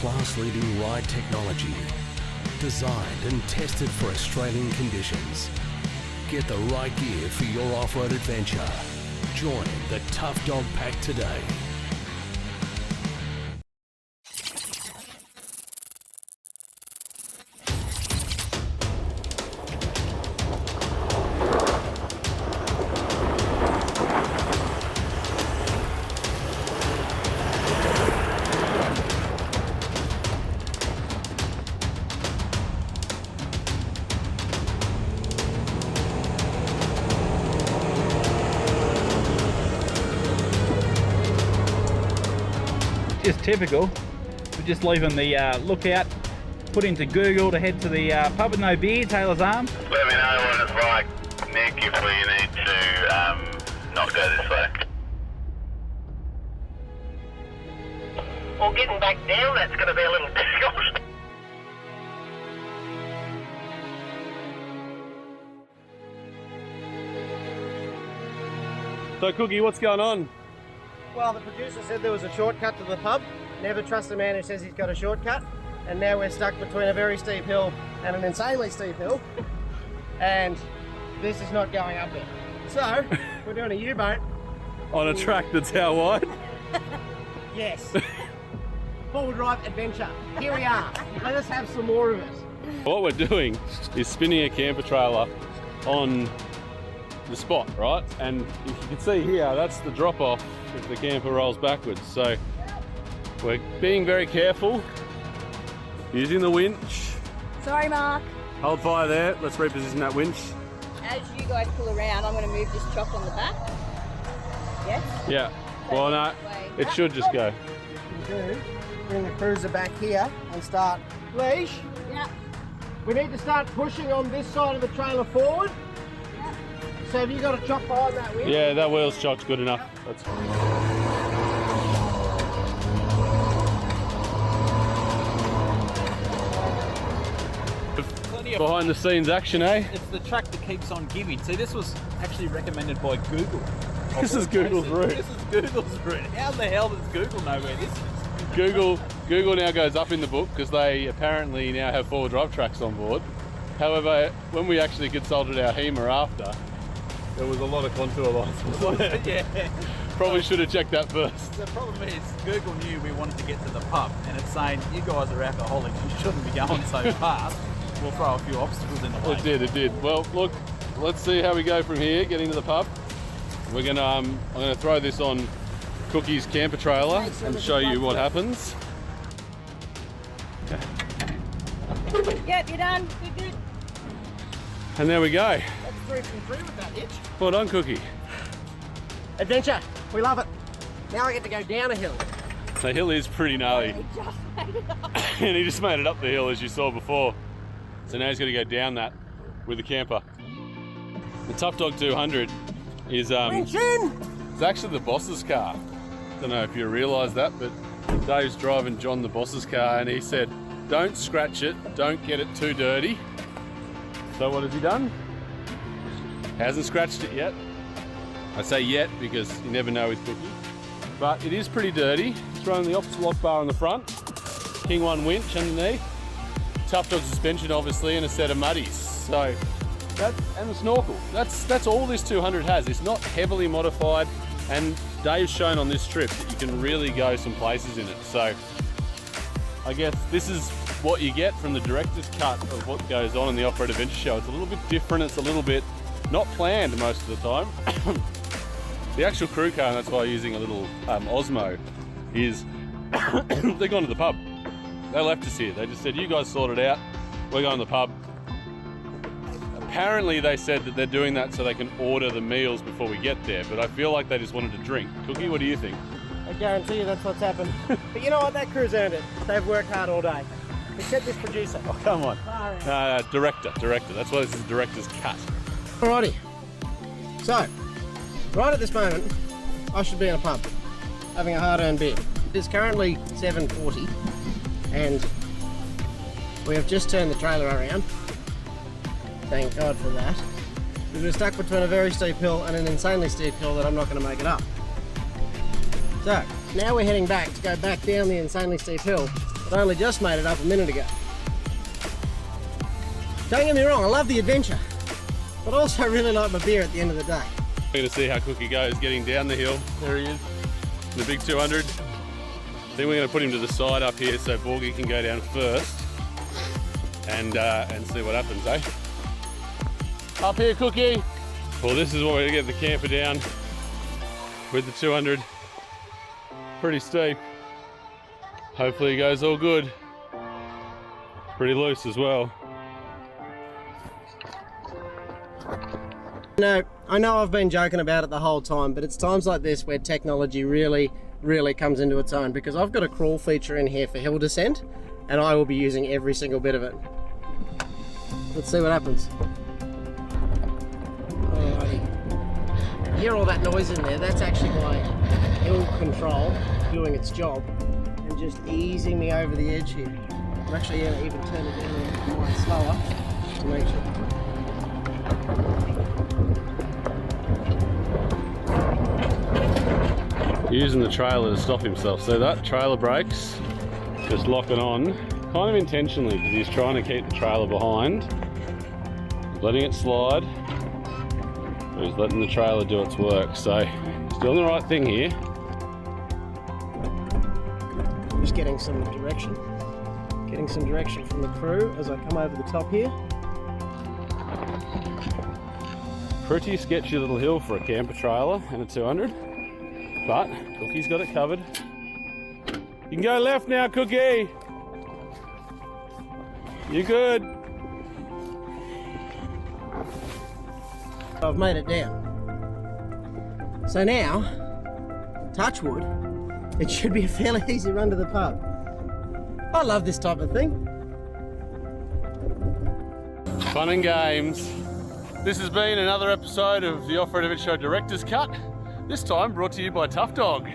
class-leading ride technology, designed and tested for Australian conditions. Get the right gear for your off-road adventure. Join the Tough Dog Pack today. Just typical. We're just leaving the lookout, put into Google to head to the pub with no beer, Taylor's Arms. Let me know what it's like, Nick, if we need to not go this way. Well, getting back down, that's going to be a little difficult. So Cookie, what's going on? Well, the producer said there was a shortcut to the pub. Never trust a man who says he's got a shortcut. And now we're stuck between a very steep hill and an insanely steep hill. And this is not going up it. So, we're doing a U-boat. On a track that's how wide? Yes. Full drive adventure. Here we are. Let us have some more of it. What we're doing is spinning a camper trailer on the spot, right? And if you can see here, that's the drop off if the camper rolls backwards. So we're being very careful, using the winch. Sorry, Mark. Hold fire there, let's reposition that winch. As you guys pull around, I'm going to move this chop on the back. Yes? Yeah, well no, it should just go. We do. Bring the cruiser back here and start. Leash? Yeah. We need to start pushing on this side of the trailer forward. So have you got a chop behind that wheel? Yeah, that wheel's chock's good enough. That's fine. Behind the scenes action, eh? It's the track that keeps on giving. See, this was actually recommended by Google. This is Google's route. This is Google's route. How the hell does Google know where this is? Google now goes up in the book because they apparently now have four drive tracks on board. However, when we actually consulted our HEMA after, there was a lot of contour lines, wasn't there? Yeah. Probably should have checked that first. The problem is, Google knew we wanted to get to the pub, and it's saying, you guys are alcoholics, you shouldn't be going so fast. We'll throw a few obstacles in the way. It did. Well, look, let's see how we go from here, getting to the pub. We're gonna, I'm gonna throw this on Cookie's camper trailer and show you what happens. Yep, you're done. Good. And there we go. That's 3 from 3 with that hitch. Well done, Cookie. Adventure. We love it. Now I get to go down a hill. The hill is pretty gnarly. He just made it up. And he just made it up the hill as you saw before. So now he's got to go down that with the camper. The Tough Dog 200 is it's actually the boss's car. Don't know if you realise that, but Dave's driving John the boss's car and he said, don't scratch it, don't get it too dirty. So what has he done? Hasn't scratched it yet. I say yet because you never know with Cookie. But it is pretty dirty. It's running the opposite lock bar on the front. King 1 winch underneath. Tough Dog suspension obviously and a set of muddies. So and the snorkel. That's all this 200 has. It's not heavily modified and Dave's shown on this trip that you can really go some places in it. So I guess this is what you get from the director's cut of what goes on in the Off-Road Adventure Show. It's a little bit different, it's a little bit not planned most of the time. The actual crew car, and that's why I'm using a little Osmo, is they're gone to the pub. They left us here. They just said, you guys sort it out, we're going to the pub. Apparently they said that they're doing that so they can order the meals before we get there, but I feel like they just wanted to drink. Cookie, what do you think? I guarantee you that's what's happened. But you know what? That crew's earned it. They've worked hard all day. Except this producer. Oh, come on. Director. That's why this is director's cut. Alrighty. So, right at this moment, I should be in a pub, having a hard-earned beer. It's currently 7:40, and we have just turned the trailer around. Thank God for that. Because we're stuck between a very steep hill and an insanely steep hill that I'm not going to make it up. So, now we're heading back to go back down the insanely steep hill but I only just made it up a minute ago. Don't get me wrong, I love the adventure, but I also really like my beer at the end of the day. We're going to see how Cookie goes getting down the hill. There he is, the big 200. Then we're going to put him to the side up here so Borgie can go down first and see what happens, eh? Up here, Cookie. Well, this is what we're going to get the camper down with the 200. Pretty steep. Hopefully it goes all good. Pretty loose as well. No, I know I've been joking about it the whole time, but it's times like this where technology really comes into its own, because I've got a crawl feature in here for hill descent and I will be using every single bit of it. Let's see what happens. Alrighty. You hear all that noise in there? That's actually my hill control doing its job and just easing me over the edge here. I'm actually going to even turn it down quite slower to make sure. Using the trailer to stop himself. So that trailer brakes, just locking on, kind of intentionally, because he's trying to keep the trailer behind. Letting it slide. He's letting the trailer do its work. So he's doing the right thing here. Just getting some direction. Getting some direction from the crew as I come over the top here. Pretty sketchy little hill for a camper trailer and a 200. But Cookie's got it covered. You can go left now, Cookie. You're good. I've made it down. So now, touch wood, it should be a fairly easy run to the pub. I love this type of thing. Fun and games. This has been another episode of the Off-Road Adventure Show Director's Cut. This time brought to you by Tough Dog.